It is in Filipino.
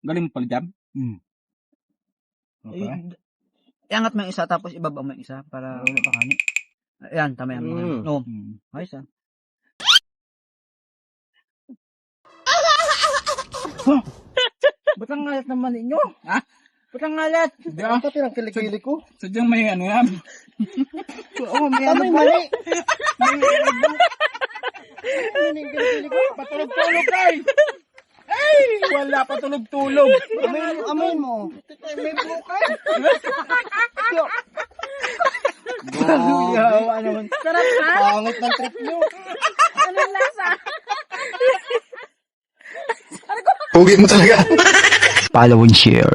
Galing mo pala jam? Okay. Iangat mo yung isa tapos ibaba mo yung isa para Wala pa kani. ayan, tama yan. Oo. Ayos ah. Ba't ang ngalat naman ninyo? Ha? Ba't ang ngalat? Hindi ah. Pati ng kilikili ko. Sadyang may ano yan. Oo, may ano May ba? mali. May kilikili ko. Patulog-tulog kay! Ay! Wala patulog-tulog. Amoy mo. May bukay. Yawa naman. Sarap ha? Pangit ng trip nyo. Anong lasa? Pogi mo talaga. Follow and share.